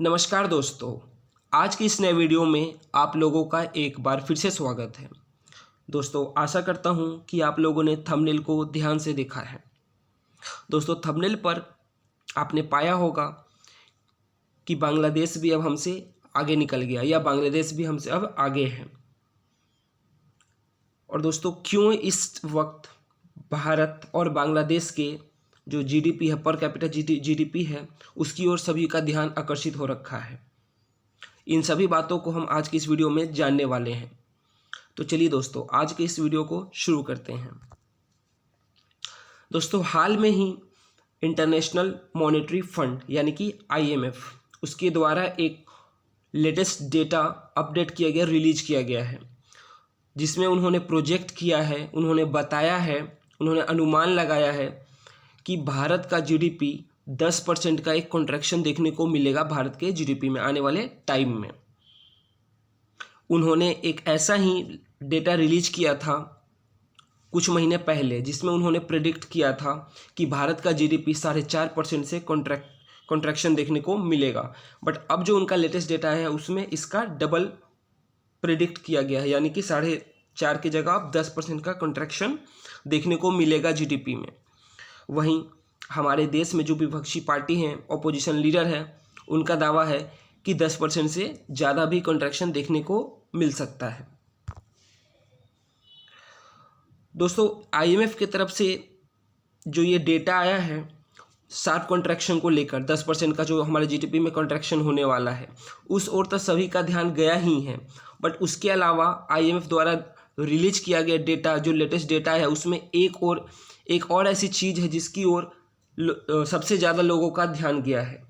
नमस्कार दोस्तों। आज की इस नए वीडियो में आप लोगों का एक बार फिर से स्वागत है। दोस्तों, आशा करता हूं कि आप लोगों ने थंबनेल को ध्यान से देखा है। दोस्तों, थंबनेल पर आपने पाया होगा कि बांग्लादेश भी अब हमसे आगे निकल गया या बांग्लादेश भी हमसे अब आगे है। और दोस्तों, क्यों इस वक्त भारत और बांग्लादेश के जो जीडीपी है, पर कैपिटा जीडीपी है, उसकी ओर सभी का ध्यान आकर्षित हो रखा है। इन सभी बातों को हम आज की इस वीडियो में जानने वाले हैं। तो चलिए दोस्तों, आज के इस वीडियो को शुरू करते हैं। दोस्तों, हाल में ही इंटरनेशनल मॉनेटरी फंड यानी कि आईएमएफ उसके द्वारा एक लेटेस्ट डेटा अपडेट किया गया, रिलीज किया गया है, जिसमें उन्होंने प्रोजेक्ट किया है, उन्होंने बताया है, उन्होंने अनुमान लगाया है कि भारत का जीडीपी 10% का एक कॉन्ट्रैक्शन देखने को मिलेगा भारत के जीडीपी में आने वाले टाइम में। उन्होंने एक ऐसा ही डेटा रिलीज किया था कुछ महीने पहले, जिसमें उन्होंने प्रेडिक्ट किया था कि भारत का जीडीपी 4.5% से कॉन्ट्रैक्शन देखने को मिलेगा। बट अब जो उनका लेटेस्ट डेटा है उसमें इसका डबल प्रेडिक्ट किया गया है, यानी कि 4.5 की जगह अब 10% का कॉन्ट्रैक्शन देखने को मिलेगा जीडीपी में। वहीं हमारे देश में जो विपक्षी पार्टी हैं, ऑपोजिशन लीडर है, उनका दावा है कि 10% से ज़्यादा भी कॉन्ट्रैक्शन देखने को मिल सकता है। दोस्तों, आईएमएफ की तरफ से जो ये डेटा आया है शार्प कॉन्ट्रैक्शन को लेकर, 10% का जो हमारे जीडीपी में कॉन्ट्रैक्शन होने वाला है, उस ओर तो सभी का ध्यान गया ही है। बट उसके अलावा आईएमएफ द्वारा रिलीज किया गया डेटा, जो लेटेस्ट डेटा है, उसमें एक और ऐसी चीज़ है जिसकी ओर सबसे ज़्यादा लोगों का ध्यान गया है,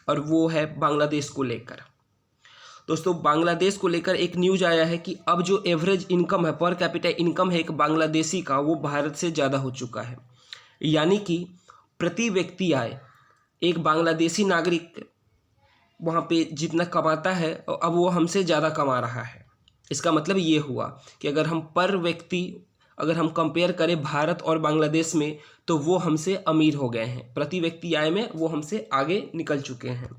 और वो है बांग्लादेश को लेकर। दोस्तों, बांग्लादेश को लेकर एक न्यूज़ आया है कि अब जो एवरेज इनकम है, पर कैपिटा इनकम है एक बांग्लादेशी का, वो भारत से ज़्यादा हो चुका है। यानी कि प्रति व्यक्ति आय एक बांग्लादेशी नागरिक वहाँ पे जितना कमाता है, अब वो हमसे ज़्यादा कमा रहा है। इसका मतलब ये हुआ कि अगर हम कंपेयर करें भारत और बांग्लादेश में, तो वो हमसे अमीर हो गए हैं। प्रति व्यक्ति आय में वो हमसे आगे निकल चुके हैं।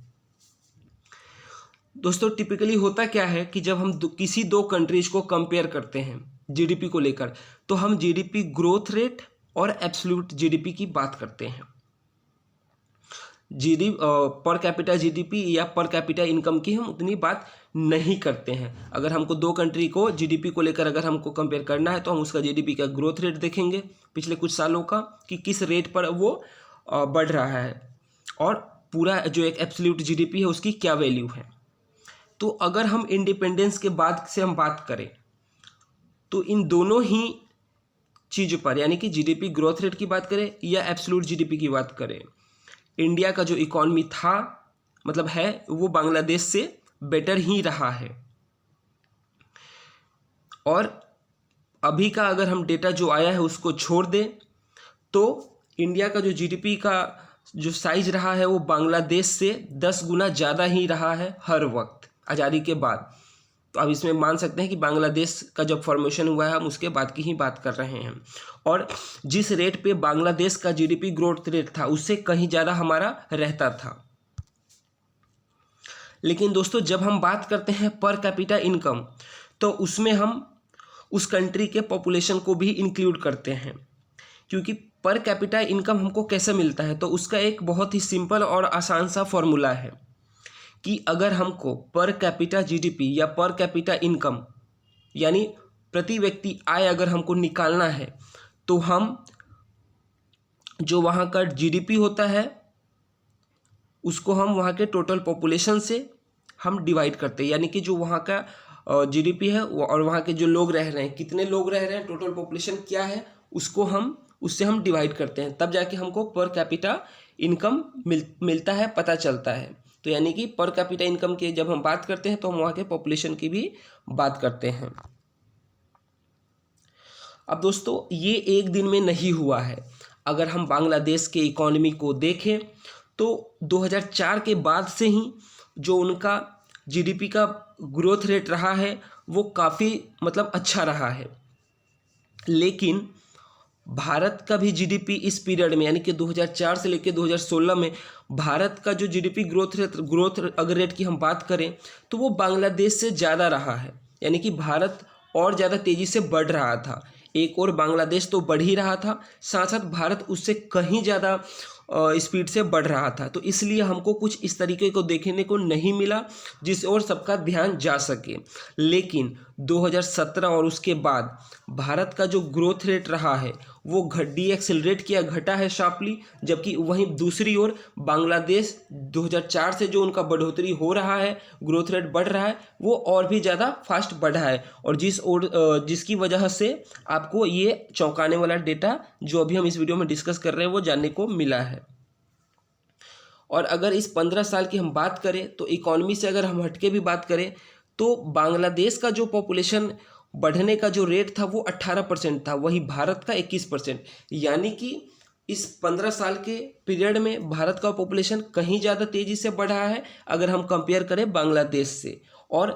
दोस्तों, टिपिकली होता क्या है कि जब हम किसी दो कंट्रीज को कंपेयर करते हैं जीडीपी को लेकर, तो हम जीडीपी ग्रोथ रेट और एब्सोल्यूट जीडीपी की बात करते हैं। पर कैपिटा जीडीपी या पर कैपिटा इनकम की हम उतनी बात नहीं करते हैं। अगर हमको दो कंट्री को जीडीपी को लेकर अगर हमको कंपेयर करना है, तो हम उसका जीडीपी का ग्रोथ रेट देखेंगे पिछले कुछ सालों का, कि किस रेट पर वो बढ़ रहा है, और पूरा जो एक एब्सोल्यूट जीडीपी है उसकी क्या वैल्यू है। तो अगर हम इंडिपेंडेंस के बाद से हम बात करें, तो इन दोनों ही चीज़ पर, यानी कि जीडीपी ग्रोथ रेट की बात करें या एब्सोल्यूट जीडीपी की बात करें, इंडिया का जो इकॉनमी था, मतलब है, वो बांग्लादेश से बेटर ही रहा है। और अभी का अगर हम डेटा जो आया है उसको छोड़ दें, तो इंडिया का जो जीडीपी का जो साइज रहा है वो बांग्लादेश से 10 गुना ज़्यादा ही रहा है हर वक्त आज़ादी के बाद। तो अब इसमें मान सकते हैं कि बांग्लादेश का जब फॉर्मेशन हुआ है, हम उसके बाद की ही बात कर रहे हैं। और जिस रेट पे बांग्लादेश का जीडीपी ग्रोथ रेट था, उससे कहीं ज़्यादा हमारा रहता था। लेकिन दोस्तों, जब हम बात करते हैं पर कैपिटा इनकम, तो उसमें हम उस कंट्री के पॉपुलेशन को भी इंक्लूड करते हैं। क्योंकि पर कैपिटा इनकम हमको कैसे मिलता है, तो उसका एक बहुत ही सिंपल और आसान सा फॉर्मूला है कि अगर हमको पर कैपिटा जीडीपी या पर कैपिटा इनकम यानी प्रति व्यक्ति आय अगर हमको निकालना है, तो हम जो वहाँ का जीडीपी होता है उसको हम वहाँ के टोटल पॉपुलेशन से हम डिवाइड करते हैं। यानी कि जो वहाँ का जीडीपी है और वहाँ के जो लोग रह रहे हैं, कितने लोग रह रहे हैं, टोटल पॉपुलेशन क्या है, उससे हम डिवाइड करते हैं, तब जाके हमको पर कैपिटा इनकम मिलता है, पता चलता है। तो यानी कि पर कैपिटा इनकम के जब हम बात करते हैं, तो हम वहाँ के पॉपुलेशन की भी बात करते हैं। अब दोस्तों, ये एक दिन में नहीं हुआ है। अगर हम बांग्लादेश के इकॉनमी को देखें, तो 2004 के बाद से ही जो उनका जीडीपी का ग्रोथ रेट रहा है वो काफ़ी अच्छा रहा है। लेकिन भारत का भी जीडीपी इस पीरियड में यानी कि 2004 से लेकर 2016 में भारत का जो जीडीपी ग्रोथ अगर रेट की हम बात करें तो वो बांग्लादेश से ज़्यादा रहा है। यानी कि भारत और ज़्यादा तेज़ी से बढ़ रहा था। एक और बांग्लादेश तो बढ़ ही रहा था, साथ साथ भारत उससे कहीं ज़्यादा स्पीड से बढ़ रहा था। तो इसलिए हमको कुछ इस तरीके को देखने को नहीं मिला जिस ओर सबका ध्यान जा सके। लेकिन 2017 और उसके बाद भारत का जो ग्रोथ रेट रहा है वो एक्सेलरेट किया, घटा है शार्पली। जबकि वहीं दूसरी ओर बांग्लादेश 2004 से जो उनका बढ़ोतरी हो रहा है, ग्रोथ रेट बढ़ रहा है, वो और भी ज़्यादा फास्ट बढ़ा है। और जिसकी वजह से आपको ये चौंकाने वाला डेटा जो अभी हम इस वीडियो में डिस्कस कर रहे हैं वो जानने को मिला है। और अगर इस 15 साल की हम बात करें तो इकॉनमी से अगर हम हटके भी बात करें तो बांग्लादेश का जो पॉपुलेशन बढ़ने का जो रेट था वो 18% था, वही भारत का 21%। यानी कि इस 15 साल के पीरियड में भारत का पॉपुलेशन कहीं ज़्यादा तेज़ी से बढ़ा है अगर हम कंपेयर करें बांग्लादेश से। और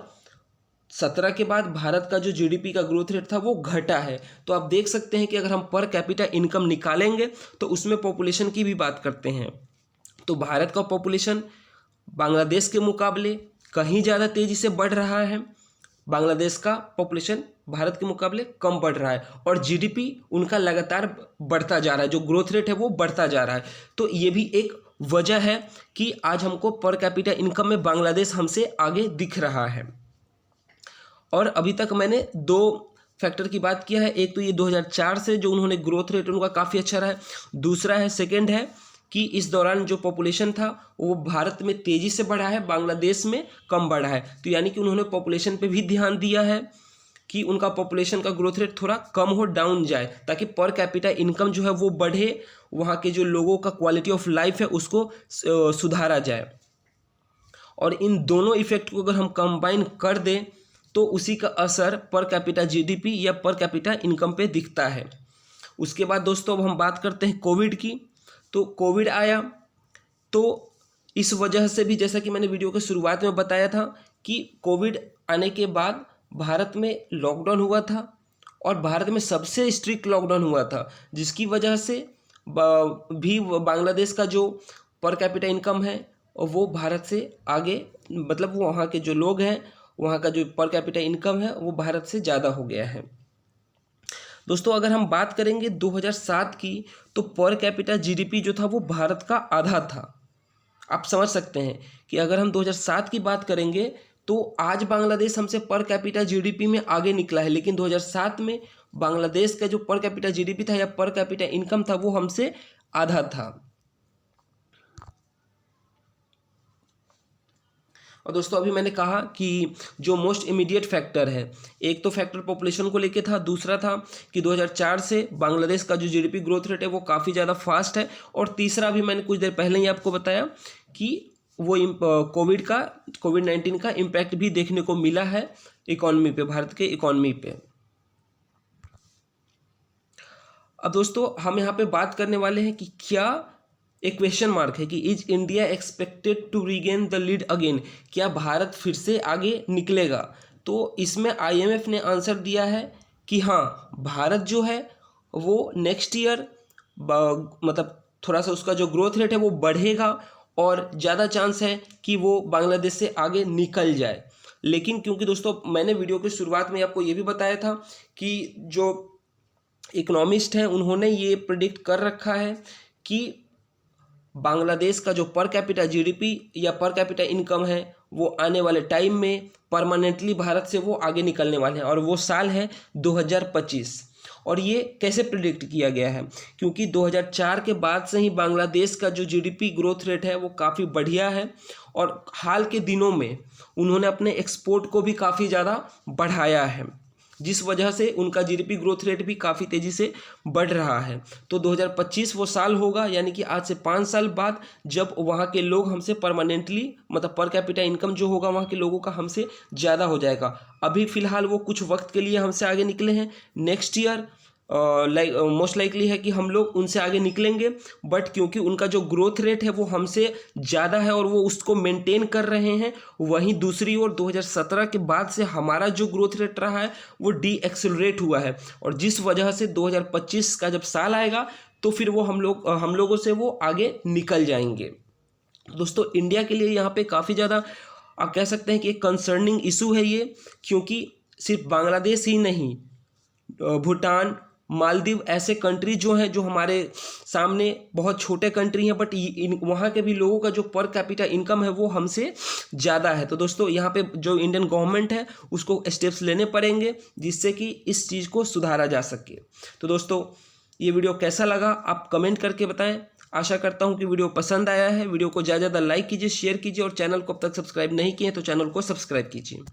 17 के बाद भारत का जो जीडीपी का ग्रोथ रेट था वो घटा है। तो आप देख सकते हैं कि अगर हम पर कैपिटा इनकम निकालेंगे तो उसमें पॉपुलेशन की भी बात करते हैं तो भारत का पॉपुलेशन बांग्लादेश के मुकाबले कहीं ज़्यादा तेज़ी से बढ़ रहा है, बांग्लादेश का पॉपुलेशन भारत के मुकाबले कम बढ़ रहा है, और जीडीपी उनका लगातार बढ़ता जा रहा है, जो ग्रोथ रेट है वो बढ़ता जा रहा है। तो ये भी एक वजह है कि आज हमको पर कैपिटा इनकम में बांग्लादेश हमसे आगे दिख रहा है। और अभी तक मैंने दो फैक्टर की बात किया है, एक तो ये 2004 से जो उन्होंने ग्रोथ रेट उनका काफ़ी अच्छा रहा है, दूसरा है सेकेंड है कि इस दौरान जो पॉपुलेशन था वो भारत में तेज़ी से बढ़ा है, बांग्लादेश में कम बढ़ा है। तो यानी कि उन्होंने पॉपुलेशन पे भी ध्यान दिया है कि उनका पॉपुलेशन का ग्रोथ रेट थोड़ा कम हो, डाउन जाए, ताकि पर कैपिटा इनकम जो है वो बढ़े, वहाँ के जो लोगों का क्वालिटी ऑफ लाइफ है उसको सुधारा जाए। और इन दोनों इफेक्ट को अगर हम कंबाइन कर दें तो उसी का असर पर कैपिटा जीडीपी या पर कैपिटा इनकम पे दिखता है। उसके बाद दोस्तों अब हम बात करते हैं कोविड की। तो कोविड आया तो इस वजह से भी, जैसा कि मैंने वीडियो के शुरुआत में बताया था कि कोविड आने के बाद भारत में लॉकडाउन हुआ था और भारत में सबसे स्ट्रिक्ट लॉकडाउन हुआ था, जिसकी वजह से भी बांग्लादेश का जो पर कैपिटा इनकम है वो भारत से आगे, मतलब वहाँ के जो लोग हैं वहाँ का जो पर कैपिटा इनकम है वो भारत से ज़्यादा हो गया है। दोस्तों अगर हम बात करेंगे 2007 की तो पर कैपिटा जीडीपी जो था वो भारत का आधा था। आप समझ सकते हैं कि अगर हम 2007 की बात करेंगे तो आज बांग्लादेश हमसे पर कैपिटा जीडीपी में आगे निकला है, लेकिन 2007 में बांग्लादेश का जो पर कैपिटा जीडीपी था या पर कैपिटा इनकम था वो हमसे आधा था। और दोस्तों अभी मैंने कहा कि जो मोस्ट इमीडिएट फैक्टर है, एक तो फैक्टर पॉपुलेशन को लेके था, दूसरा था कि 2004 से बांग्लादेश का जो जीडीपी ग्रोथ रेट है वो काफ़ी ज़्यादा फास्ट है, और तीसरा भी मैंने कुछ देर पहले ही आपको बताया कि वो कोविड-19 का इम्पैक्ट भी देखने को मिला है इकॉनमी पे, भारत के इकॉनमी पे। अब दोस्तों हम यहाँ पे बात करने वाले हैं कि क्या एक क्वेश्चन मार्क है कि is India expected to regain the lead again, क्या भारत फिर से आगे निकलेगा? तो इसमें आईएमएफ ने आंसर दिया है कि हाँ, भारत जो है वो नेक्स्ट ईयर मतलब थोड़ा सा उसका जो ग्रोथ रेट है वो बढ़ेगा और ज़्यादा चांस है कि वो बांग्लादेश से आगे निकल जाए। लेकिन क्योंकि दोस्तों मैंने वीडियो की शुरुआत में आपको ये भी बताया था कि जो इकोनॉमिस्ट हैं उन्होंने ये प्रेडिक्ट कर रखा है कि बांग्लादेश का जो पर कैपिटा जीडीपी या पर कैपिटा इनकम है वो आने वाले टाइम में परमानेंटली भारत से वो आगे निकलने वाले हैं, और वो साल है 2025। और ये कैसे प्रिडिक्ट किया गया है? क्योंकि 2004 के बाद से ही बांग्लादेश का जो जीडीपी ग्रोथ रेट है वो काफ़ी बढ़िया है, और हाल के दिनों में उन्होंने अपने एक्सपोर्ट को भी काफ़ी ज़्यादा बढ़ाया है, जिस वजह से उनका जीडीपी ग्रोथ रेट भी काफ़ी तेज़ी से बढ़ रहा है। तो 2025 वो साल होगा, यानी कि आज से 5 साल बाद, जब वहाँ के लोग हमसे परमानेंटली, मतलब पर कैपिटा इनकम जो होगा वहाँ के लोगों का हमसे ज़्यादा हो जाएगा। अभी फ़िलहाल वो कुछ वक्त के लिए हमसे आगे निकले हैं। नेक्स्ट ईयर मोस्ट लाइकली है कि हम लोग उनसे आगे निकलेंगे, बट क्योंकि उनका जो ग्रोथ रेट है वो हमसे ज़्यादा है और वो उसको मेंटेन कर रहे हैं, वहीं दूसरी ओर 2017 के बाद से हमारा जो ग्रोथ रेट रहा है वो डी एक्सेलरेट हुआ है, और जिस वजह से 2025 का जब साल आएगा तो फिर वो हम लोगों से वो आगे निकल जाएंगे। दोस्तों इंडिया के लिए यहाँ पे काफ़ी ज़्यादा आप कह सकते हैं कि एक कंसर्निंग इशू है ये, क्योंकि सिर्फ बांग्लादेश ही नहीं, भूटान, मालदीव ऐसे कंट्री जो हैं जो हमारे सामने बहुत छोटे कंट्री हैं, बट वहाँ के भी लोगों का जो पर कैपिटा इनकम है वो हमसे ज़्यादा है। तो दोस्तों यहाँ पे जो इंडियन गवर्नमेंट है उसको स्टेप्स लेने पड़ेंगे जिससे कि इस चीज़ को सुधारा जा सके। तो दोस्तों ये वीडियो कैसा लगा आप कमेंट करके बताएं। आशा करता हूँ कि वीडियो पसंद आया है। वीडियो को ज़्यादा लाइक कीजिए, शेयर कीजिए, और चैनल को अब तक सब्सक्राइब नहीं किए तो चैनल को सब्सक्राइब कीजिए।